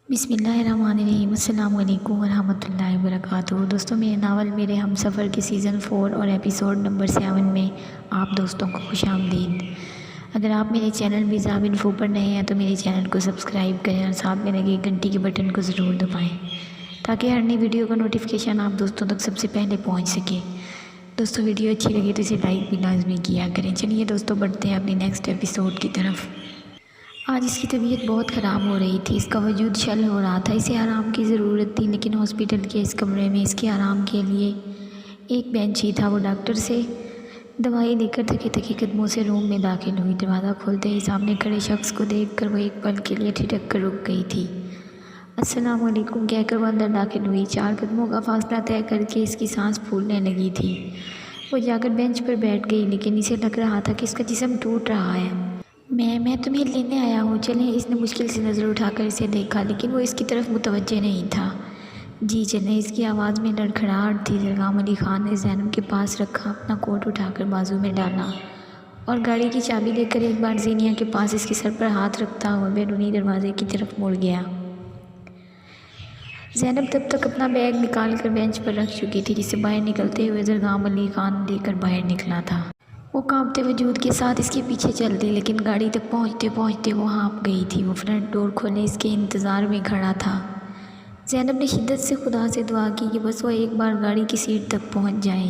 بسم اللہ الرحمن الرحیم۔ السلام علیکم ورحمۃ اللہ وبرکاتہ۔ دوستوں، میرے ناول میرے ہم سفر کے سیزن 4 اور ایپیسوڈ نمبر 7 میں آپ دوستوں کو خوش آمدید۔ اگر آپ میرے چینل میزاب انفو پر نئے ہیں تو میرے چینل کو سبسکرائب کریں اور ساتھ میں لگے گھنٹی کے بٹن کو ضرور دبائیں تاکہ ہر نئی ویڈیو کا نوٹیفیکیشن آپ دوستوں تک سب سے پہلے پہنچ سکے۔ دوستوں، ویڈیو اچھی لگے تو اسے لائک بھی لازمی کیا کریں۔ چلیے دوستوں، بڑھتے ہیں اپنی نیکسٹ ایپیسوڈ کی طرف۔ آج اس کی طبیعت بہت خراب ہو رہی تھی، اس کا وجود شل ہو رہا تھا، اسے آرام کی ضرورت تھی، لیکن ہاسپٹل کے اس کمرے میں اس کے آرام کے لیے ایک بینچ ہی تھا۔ وہ ڈاکٹر سے دوائی لے کر تھکے تھکے قدموں سے روم میں داخل ہوئی۔ دروازہ کھولتے ہی سامنے کھڑے شخص کو دیکھ کر وہ ایک پل کے لیے ٹھٹک کر رک گئی تھی۔ السلام علیکم کہہ کر وہ اندر داخل ہوئی۔ 4 قدموں کا فاصلہ طے کر کے اس کی سانس پھولنے لگی تھی۔ وہ جا کر بینچ پر بیٹھ گئی، لیکن اسے لگ رہا تھا کہ اس کا جسم ٹوٹ رہا ہے۔ میں تمہیں لینے آیا ہوں، چلیں۔ اس نے مشکل سے نظر اٹھا کر اسے دیکھا، لیکن وہ اس کی طرف متوجہ نہیں تھا۔ جی چلیں، اس کی آواز میں لڑکھڑاہٹ تھی۔ زرغام علی خان نے زینب کے پاس رکھا اپنا کوٹ اٹھا کر بازو میں ڈالا اور گاڑی کی چابی لے کر ایک بار زینیا کے پاس اس کے سر پر ہاتھ رکھتا ہوا بیرونی دروازے کی طرف مڑ گیا۔ زینب تب تک اپنا بیگ نکال کر بینچ پر رکھ چکی تھی، جسے باہر نکلتے ہوئے زرغام علی خان لے کر باہر نکلا تھا۔ وہ کانپتے وجود کے ساتھ اس کے پیچھے چل دی، لیکن گاڑی تک پہنچتے پہنچتے وہ ہانپ گئی تھی۔ وہ فرنٹ ڈور کھولے اس کے انتظار میں کھڑا تھا۔ زینب نے شدت سے خدا سے دعا کی کہ بس وہ ایک بار گاڑی کی سیٹ تک پہنچ جائے،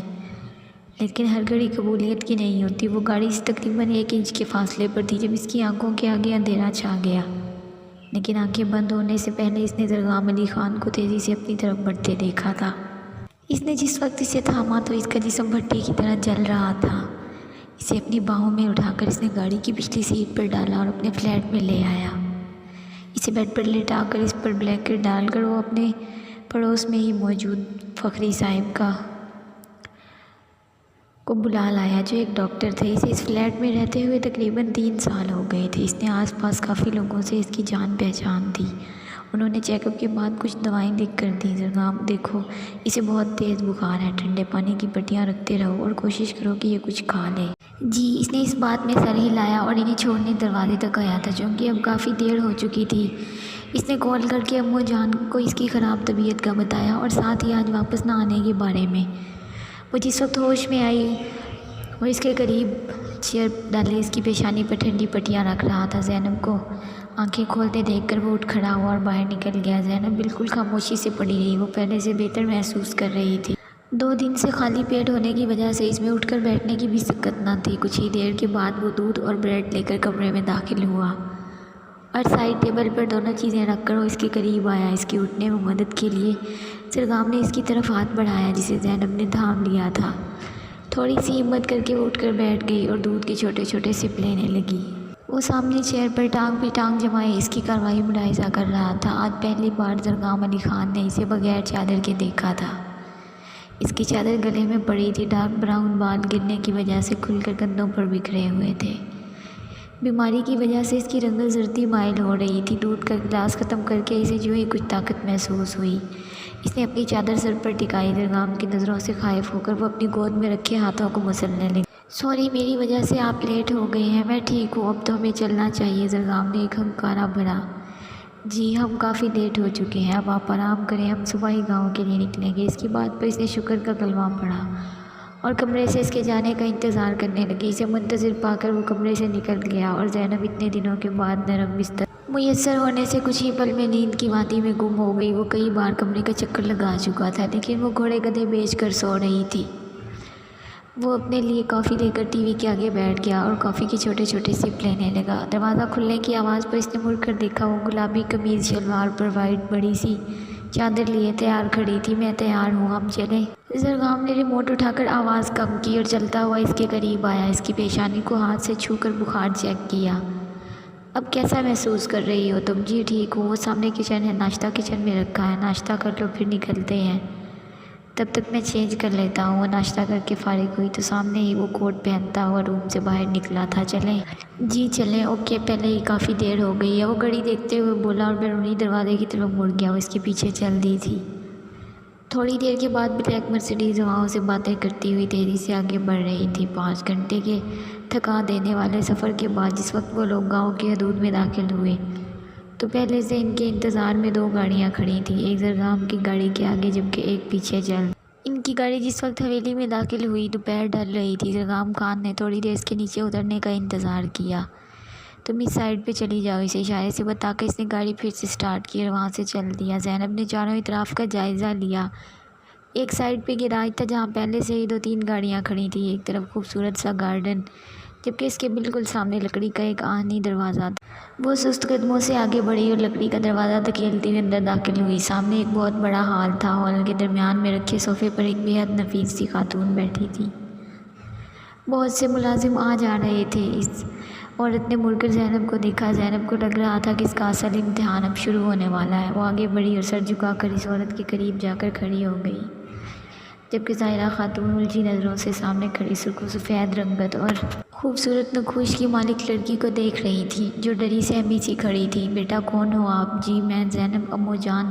لیکن ہر گھڑی قبولیت کی نہیں ہوتی۔ وہ گاڑی سے تقریباً 1 انچ کے فاصلے پر تھی جب اس کی آنکھوں کے آگے اندھیرا چھا گیا، لیکن آنکھیں بند ہونے سے پہلے اس نے زرغام علی خان کو تیزی سے اپنی طرف بڑھتے دیکھا تھا۔ اس نے جس وقت اسے تھاما تو اس کا جسم بھٹی کی طرح جل رہا تھا۔ اسے اپنی باہوں میں اٹھا کر اس نے گاڑی کی پچھلی سیٹ پر ڈالا اور اپنے فلیٹ میں لے آیا۔ اسے بیڈ پر لٹا کر اس پر بلینکٹ ڈال کر وہ اپنے پڑوس میں ہی موجود فخری صاحب کو بلا لایا، جو ایک ڈاکٹر تھے۔ اسے اس فلیٹ میں رہتے ہوئے تقریباً 3 سال ہو گئے تھے۔ اس نے آس پاس کافی لوگوں سے اس کی جان پہچان تھی۔ انہوں نے چیک اپ کے بعد کچھ دوائیں لکھ کر دیں۔ زرغام دیکھو، اسے بہت تیز بخار ہے، ٹھنڈے پانی کی پٹیاں رکھتے رہو اور کوشش کرو کہ یہ کچھ کھا لے۔ جی، اس نے اس بات میں سر ہلایا اور انہیں چھوڑنے دروازے تک آیا تھا، چونکہ اب کافی دیر ہو چکی تھی۔ اس نے کال کر کے امو جان کو اس کی خراب طبیعت کا بتایا اور ساتھ ہی آج واپس نہ آنے کے بارے میں۔ وہ جس وقت ہوش میں آئی وہ اس کے قریب چیئر ڈالے اس کی پیشانی پر ٹھنڈی پٹیاں رکھ رہا تھا۔ زینب کو آنکھیں کھولتے دیکھ کر وہ اٹھ کھڑا ہوا اور باہر نکل گیا۔ زینب بالکل خاموشی سے پڑی رہی، وہ پہلے سے بہتر محسوس کر رہی تھی۔ 2 دن سے خالی پیٹ ہونے کی وجہ سے اس میں اٹھ کر بیٹھنے کی بھی سکت نہ تھی۔ کچھ ہی دیر کے بعد وہ دودھ اور بریڈ لے کر کمرے میں داخل ہوا اور سائڈ ٹیبل پر دونوں چیزیں رکھ کر وہ اس کے قریب آیا۔ اس کے اٹھنے میں مدد کے لیے زرغام نے اس کی طرف ہاتھ بڑھایا، جسے زینب نے تھام لیا تھا۔ تھوڑی سی ہمت کر کے وہ اٹھ کر بیٹھ گئی اور دودھ کے چھوٹے چھوٹے سپ لینے لگی۔ وہ سامنے چیئر پر ٹانگ پہ ٹانگ جمائے اس کی کارروائی ملاحظہ کر رہا تھا۔ آج پہلی بار زرغام علی خان نے اسے بغیر چادر کے دیکھا تھا۔ اس کی چادر گلے میں پڑی تھی، ڈارک براؤن بال گرنے کی وجہ سے کھل کر کندھوں پر بکھرے ہوئے تھے۔ بیماری کی وجہ سے اس کی رنگت زردی مائل ہو رہی تھی۔ دودھ کا گلاس ختم کر کے اسے جو ہی کچھ طاقت محسوس ہوئی، اس نے اپنی چادر سر پر ٹکائی۔ زرغام کی نظروں سے خائف ہو کر وہ اپنی گود میں رکھے ہاتھوں کو مسلنے لگی۔ سوری، میری وجہ سے آپ لیٹ ہو گئے ہیں، میں ٹھیک ہوں، اب تو ہمیں چلنا چاہیے۔ زرغام نے ایک ہنکارا بھرا جی ہم کافی لیٹ ہو چکے ہیں، اب آپ آرام کریں، ہم صبح ہی گاؤں کے لیے نکلیں گے۔ اس کی بات پر اس نے شکر کا کلمہ پڑھا اور کمرے سے اس کے جانے کا انتظار کرنے لگی۔ اسے منتظر پا کر وہ کمرے سے نکل گیا اور زینب اتنے دنوں کے بعد نرم بستر میسر ہونے سے کچھ ہی پل میں نیند کی وادی میں گم ہو گئی۔ وہ کئی بار کمرے کا چکر لگا چکا تھا، لیکن وہ گھوڑے گدھے بیچ کر سو رہی تھی۔ وہ اپنے لیے کافی لے کر ٹی وی کے آگے بیٹھ گیا اور کافی کے چھوٹے چھوٹے سپ لینے لگا۔ دروازہ کھلنے کی آواز پر اس نے مڑ کر دیکھا۔ وہ گلابی قمیض شلوار پر وائٹ بڑی سی چادر لیے تیار کھڑی تھی۔ میں تیار ہوں، ہم چلیں۔ زرغام نے ریموٹ اٹھا کر آواز کم کی اور چلتا ہوا اس کے قریب آیا۔ اس کی پیشانی کو ہاتھ سے چھو کر بخار چیک کیا۔ اب کیسا محسوس کر رہی ہو تم؟ جی ٹھیک ہوں۔ وہ سامنے کچن ہے، ناشتہ کچن میں رکھا ہے، ناشتہ کر لو پھر نکلتے ہیں، تب تک میں چینج کر لیتا ہوں۔ وہ ناشتہ کر کے فارغ ہوئی تو سامنے ہی وہ کوٹ پہنتا ہوا روم سے باہر نکلا تھا۔ چلیں؟ جی چلیں، اوکے، پہلے ہی کافی دیر ہو گئی ہے، وہ گھڑی دیکھتے ہوئے بولا اور بیرونی دروازے کی طرف مڑ گیا۔ وہ اس کے پیچھے چل دی تھی۔ تھوڑی دیر کے بعد بلیک مرسیڈیز ہواؤں سے باتیں کرتی ہوئی تیزی سے آگے بڑھ رہی تھی۔ 5 گھنٹے کے تھکا دینے والے سفر کے بعد جس وقت وہ لوگ گاؤں کی حدود میں داخل ہوئے تو پہلے سے ان کے انتظار میں 2 گاڑیاں کھڑی تھیں، ایک زرگام کی گاڑی کے آگے جبکہ ایک پیچھے چل۔ ان کی گاڑی جس وقت حویلی میں داخل ہوئی دوپہر ڈھل رہی تھی۔ زرگام خان نے تھوڑی دیر اس کے نیچے اترنے کا انتظار کیا۔ تم اس سائڈ پہ چلی جاؤ، اسے اشارے سے بتا کر اس نے گاڑی پھر سے سٹارٹ کی اور وہاں سے چل دیا۔ زینب نے چاروں اطراف کا جائزہ لیا۔ ایک سائڈ پہ گراج تھا جہاں پہلے سے ہی 2-3 گاڑیاں کھڑی تھیں، ایک طرف خوبصورت سا گارڈن جبکہ اس کے بالکل سامنے لکڑی کا ایک آہنی دروازہ تھا۔ وہ سست قدموں سے آگے بڑھی اور لکڑی کا دروازہ دھکیلتی ہوئی اندر داخل ہوئی۔ سامنے ایک بہت بڑا ہال تھا۔ ہال کے درمیان میں رکھے صوفے پر ایک بے حد نفیس سی خاتون بیٹھی تھی۔ بہت سے ملازم آ جا رہے تھے۔ اس عورت نے مڑ کر زینب کو دیکھا۔ زینب کو لگ رہا تھا کہ اس کا اصل امتحان اب شروع ہونے والا ہے۔ وہ آگے بڑھی اور سر جھکا کر اس عورت کے قریب جا کر کھڑی ہو گئی، جبکہ ظاہرہ خاتون الجھی نظروں سے سامنے کھڑی سرخ و سفید رنگت اور خوبصورت نقوش کی مالک لڑکی کو دیکھ رہی تھی جو ڈری سہمی سی کھڑی تھی۔ بیٹا کون ہو آپ؟ جی میں زینب، امو جان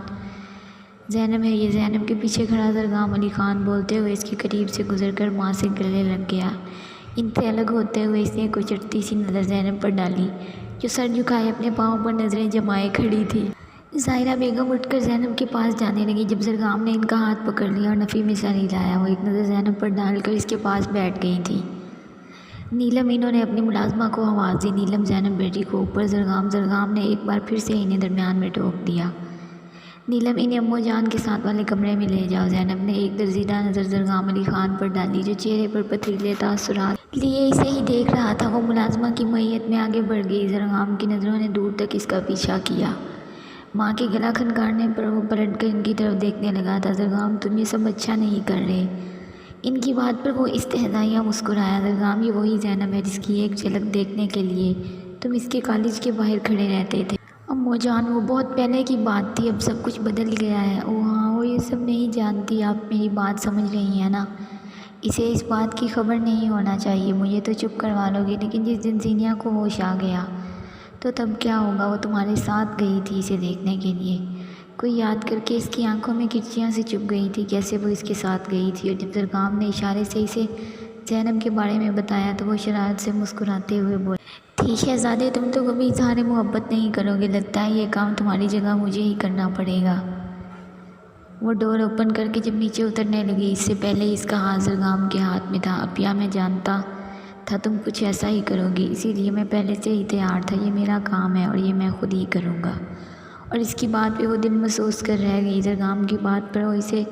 زینب ہے یہ۔ زینب کے پیچھے کھڑا زرگام علی خان بولتے ہوئے اس کے قریب سے گزر کر ماں سے گلے لگ گیا۔ ان سے الگ ہوتے ہوئے اس نے کوئی چٹتی سی نظر زینب پر ڈالی جو سر جھکائے اپنے پاؤں پر نظریں جمائے کھڑی تھی۔ ظاہرہ بیگم اٹھ کر زینب کے پاس جانے لگی جب زرگام نے ان کا ہاتھ پکڑ لیا اور نفی میں سر ہلایا۔ وہ ایک نظر زینب پر ڈال کر اس کے پاس بیٹھ گئی تھی۔ نیلم، انہوں نے اپنی ملازمہ کو آواز دی۔ نیلم زینب بیٹی کو اوپر۔ زرگام نے ایک بار پھر سے انہیں درمیان میں ٹوک دیا۔ نیلم، انہیں امو جان کے ساتھ والے کمرے میں لے جاؤ۔ زینب نے ایک درزیدہ نظر زرگام علی خان پر ڈالی جو چہرے پر پتھریلے تاثرات لیے اسے ہی دیکھ رہا تھا۔ وہ ملازمہ کی معیت میں آگے بڑھ گئی۔ زرگام کی نظروں نے دور تک اس کا پیچھا کیا۔ ماں کے گلا کھنکارنے پر وہ پلٹ کر ان کی طرف دیکھنے لگا تھا۔ زرگام، تم یہ سب اچھا نہیں کر رہے۔ ان کی بات پر وہ استہزائیہ مسکرایا۔ زرگام، یہ وہی زینب ہے جس کی ایک جھلک دیکھنے کے لیے تم اس کے کالج کے باہر کھڑے رہتے تھے۔ امو جان، وہ بہت پہلے کی بات تھی، اب سب کچھ بدل گیا ہے۔ او ہاں، وہ یہ سب نہیں جانتی، آپ میری بات سمجھ رہی ہیں نا؟ اسے اس بات کی خبر نہیں ہونا چاہیے۔ مجھے تو چپ کروا لو گے، لیکن جس دن زینیہ کو ہوش آ گیا تو تب کیا ہوگا؟ وہ تمہارے ساتھ گئی تھی اسے دیکھنے کے لیے۔ کوئی یاد کر کے اس کی آنکھوں میں کرچیاں سی چپ گئی تھی کیسے وہ اس کے ساتھ گئی تھی۔ اور جب زرگام نے اشارے سے اسے زینب کے بارے میں بتایا تو وہ شرارت سے مسکراتے ہوئے بولی، تھی شہزادے، تم تو کبھی اظہار محبت نہیں کرو گے، لگتا ہے یہ کام تمہاری جگہ مجھے ہی کرنا پڑے گا۔ وہ ڈور اوپن کر کے جب نیچے اترنے لگی، اس سے پہلے اس کا ہاتھ زرگام کے ہاتھ میں تھا۔ اپیا، میں جانتا تھا تم کچھ ایسا ہی کرو گی، اسی لیے میں پہلے سے ہی تیار تھا۔ یہ میرا کام ہے اور یہ میں خود ہی کروں گا۔ اور اس کی بات پہ وہ دل محسوس کر رہ گئی۔ زرگام کی بات پر وہ اسے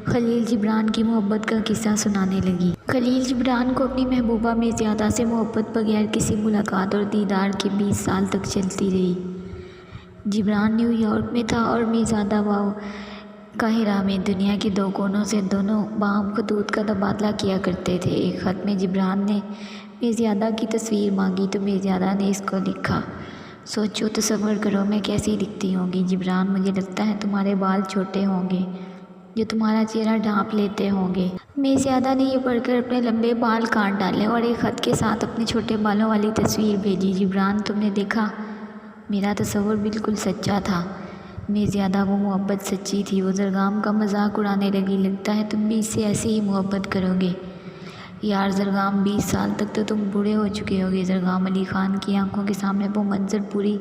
خلیل جبران کی محبت کا قصہ سنانے لگی۔ خلیل جبران کو اپنی محبوبہ میرزیادہ سے محبت بغیر کسی ملاقات اور دیدار کے 20 سال تک چلتی رہی۔ جبران نیو یارک میں تھا اور میرزیادہ قاہرہ میں۔ دنیا کے 2 کونوں سے دونوں باہم خطوط کا تبادلہ کیا کرتے تھے۔ ایک خط میں جبران نے میرزیادہ کی تصویر مانگی تو میرزیادہ نے اس کو لکھا، سوچو، تصور کرو میں کیسی دکھتی ہوں گی جبران، مجھے لگتا ہے تمہارے بال چھوٹے ہوں گے جو تمہارا چہرہ ڈھانپ لیتے ہوں گے۔ میرزیادہ نے یہ پڑھ کر اپنے لمبے بال کاٹ ڈالے اور ایک خط کے ساتھ اپنے چھوٹے بالوں والی تصویر بھیجی۔ جبران، تم نے دیکھا، میرا تصور بالکل سچا تھا۔ میرزیادہ، وہ محبت سچی تھی۔ وہ زرگام کا مذاق اڑانے لگی، لگتا ہے تم بھی اس سے ایسے ہی محبت کرو گے۔ یار زرگام، 20 سال تک تو تم بوڑھے ہو چکے ہوگے۔ زرگام علی خان کی آنکھوں کے سامنے وہ منظر پوری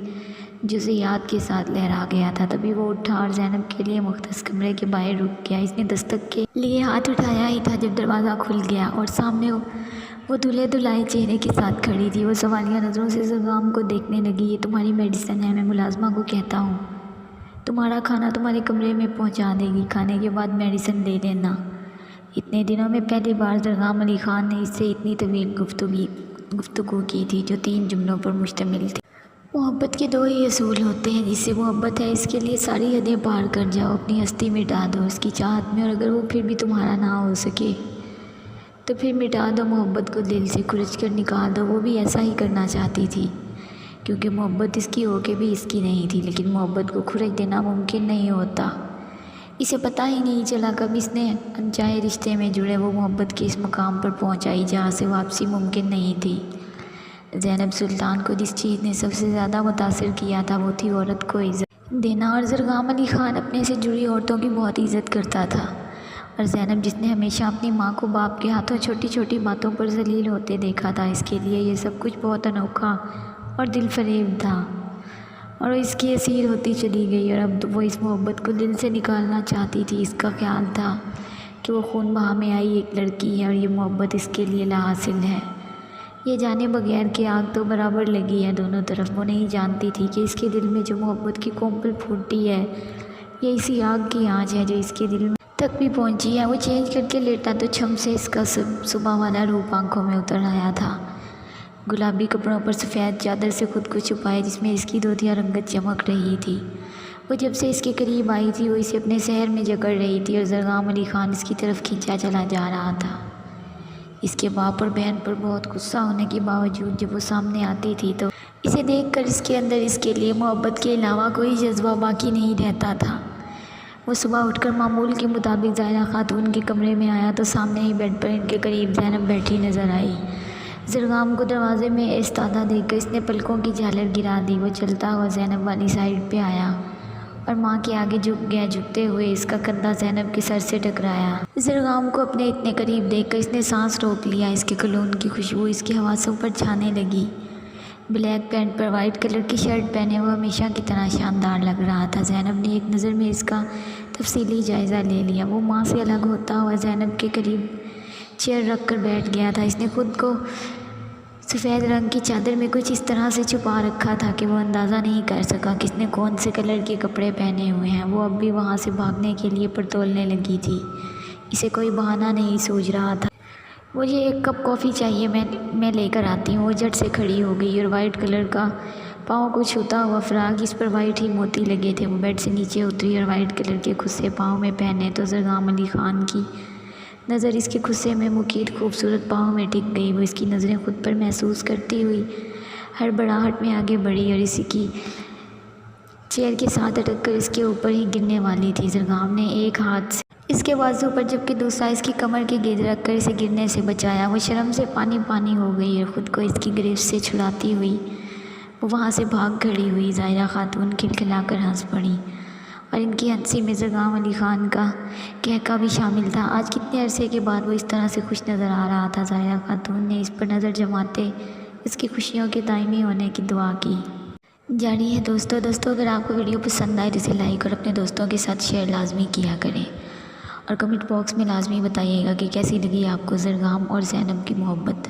جزیات کے ساتھ لہرا گیا تھا۔ تبھی وہ اٹھا اور زینب کے لیے مختص کمرے کے باہر رک گیا۔ اس نے دستک کے لیے ہاتھ اٹھایا ہی تھا جب دروازہ کھل گیا اور سامنے وہ دھلے دھلائے چہرے کے ساتھ کھڑی تھی۔ وہ سوالیہ نظروں سے زرگام کو دیکھنے لگی۔ یہ تمہاری میڈیسن ہے، میں ملازمہ کو کہتا ہوں تمہارا کھانا تمہارے کمرے میں پہنچا دے گی، کھانے کے بعد میڈیسن لے لینا۔ اتنے دنوں میں پہلی بار زرگام علی خان نے اس سے اتنی طویل گفتگو کی تھی جو 3 جملوں پر مشتمل تھی۔ محبت کے 2 ہی اصول ہوتے ہیں، جس سے محبت ہے اس کے لیے ساری حدیں پار کر جاؤ، اپنی ہستی مٹا دو اس کی چاہت میں، اور اگر وہ پھر بھی تمہارا نہ ہو سکے تو پھر مٹا دو محبت کو، دل سے کھرچ کر نکال دو۔ وہ بھی ایسا ہی کرنا چاہتی تھی کیونکہ محبت اس کی ہو کے بھی اس کی نہیں تھی، لیکن محبت کو کھرچ دینا ممکن نہیں ہوتا۔ اسے پتہ ہی نہیں چلا کب اس نے انچاہے رشتے میں جڑے وہ محبت کے اس مقام پر پہنچائی جہاں سے واپسی ممکن نہیں تھی۔ زینب سلطان کو جس چیز نے سب سے زیادہ متاثر کیا تھا وہ تھی عورت کو عزت دینا، اور زرگام علی خان اپنے سے جڑی عورتوں کی بہت عزت کرتا تھا، اور زینب جس نے ہمیشہ اپنی ماں کو باپ کے ہاتھوں چھوٹی چھوٹی باتوں پر ذلیل ہوتے دیکھا تھا، اس کے لیے یہ سب کچھ بہت انوکھا اور دل فریب تھا۔ اور وہ اس کی اسیر ہوتی چلی گئی، اور اب وہ اس محبت کو دل سے نکالنا چاہتی تھی۔ اس کا خیال تھا کہ وہ خون بہا میں آئی ایک لڑکی ہے اور یہ محبت اس کے لیے لاحاصل ہے، یہ جانے بغیر کہ آگ تو برابر لگی ہے دونوں طرف۔ وہ نہیں جانتی تھی کہ اس کے دل میں جو محبت کی کونپل پھوٹی ہے، یہ اسی آگ کی آنچ ہے جو اس کے دل میں تک بھی پہنچی ہے۔ وہ چینج کر کے لیٹا تو چھم سے اس کا صبح والا روپ آنکھوں میں اتر آیا تھا۔ گلابی کپڑوں پر سفید چادر سے خود کو چھپائے جس میں اس کی دودھیا رنگت چمک رہی تھی، وہ جب سے اس کے قریب آئی تھی وہ اسے اپنے سحر میں جکڑ رہی تھی، اور زرغام علی خان اس کی طرف کھینچا چلا جا رہا تھا۔ اس کے باپ اور بہن پر بہت غصہ ہونے کے باوجود جب وہ سامنے آتی تھی تو اسے دیکھ کر اس کے اندر اس کے لیے محبت کے علاوہ کوئی جذبہ باقی نہیں رہتا تھا۔ وہ صبح اٹھ کر معمول کے مطابق ظاہرہ خاتون کے کمرے میں آیا تو سامنے ہی بیڈ پر ان کے قریب زینب بیٹھی نظر آئی۔ زرغام کو دروازے میں ایستادہ دیکھ کر اس نے پلکوں کی جھالر گرا دی۔ وہ چلتا ہوا زینب والی سائڈ پہ آیا اور ماں کے آگے جھک گیا، جھکتے ہوئے اس کا کندھا زینب کے سر سے ٹکرایا۔ زرغام کو اپنے اتنے قریب دیکھ کر اس نے سانس روک لیا، اس کے کلون کی خوشبو اس کے حواسوں پر چھانے لگی۔ بلیک پینٹ پر وائٹ کلر کی شرٹ پہنے وہ ہمیشہ کی طرح شاندار لگ رہا تھا۔ زینب نے ایک نظر میں اس کا تفصیلی جائزہ لے لیا۔ وہ ماں سے الگ ہوتا ہوا زینب کے قریب چیئر رکھ کر بیٹھ گیا تھا۔ اس نے خود کو سفید رنگ کی چادر میں کچھ اس طرح سے چھپا رکھا تھا کہ وہ اندازہ نہیں کر سکا کہ اس نے کون سے کلر کے کپڑے پہنے ہوئے ہیں۔ وہ اب بھی وہاں سے بھاگنے کے لیے پرتولنے لگی تھی، اسے کوئی بہانہ نہیں سوچ رہا تھا۔ مجھے ایک کپ کافی چاہیے، میں لے کر آتی ہوں۔ وہ جھٹ سے کھڑی ہو گئی اور وائٹ کلر کا پاؤں کو چھوتا ہوا فراق جس پر وائٹ ہی موتی لگے تھے وہ بیڈ سے نیچے اتری اور وائٹ کلر کے خصے پاؤں میں پہنے تو زرغام علی خان کی نظر اس کے خصے میں مکیر خوبصورت پاؤں میں ٹک گئی۔ وہ اس کی نظریں خود پر محسوس کرتی ہوئی ہڑبڑاہٹ میں آگے بڑھی اور اسی کی چیئر کے ساتھ اٹک کر اس کے اوپر ہی گرنے والی تھی۔ زرغام نے ایک ہاتھ سے اس کے بازو پر جبکہ دوسرا اس کی کمر کے گرد رکھ کر اسے گرنے سے بچایا۔ وہ شرم سے پانی پانی ہو گئی اور خود کو اس کی گرفت سے چھڑاتی ہوئی وہ وہاں سے بھاگ کھڑی ہوئی۔ ظاہرہ خاتون کھلکھلا کر ہنس پڑی اور ان کی ہنسی میں زرغام علی خان کا کہکا بھی شامل تھا۔ آج کتنے عرصے کے بعد وہ اس طرح سے خوش نظر آ رہا تھا۔ ظاہرہ خاتون نے اس پر نظر جماتے اس کی خوشیوں کے دائمی ہونے کی دعا کی۔ جاری ہے دوستوں اگر آپ کو ویڈیو پسند آئے تو اسے لائک اور اپنے دوستوں کے ساتھ شیئر لازمی کیا کریں، اور کمنٹ باکس میں لازمی بتائیے گا کہ کیسی لگی آپ کو زرغام اور زینب کی محبت۔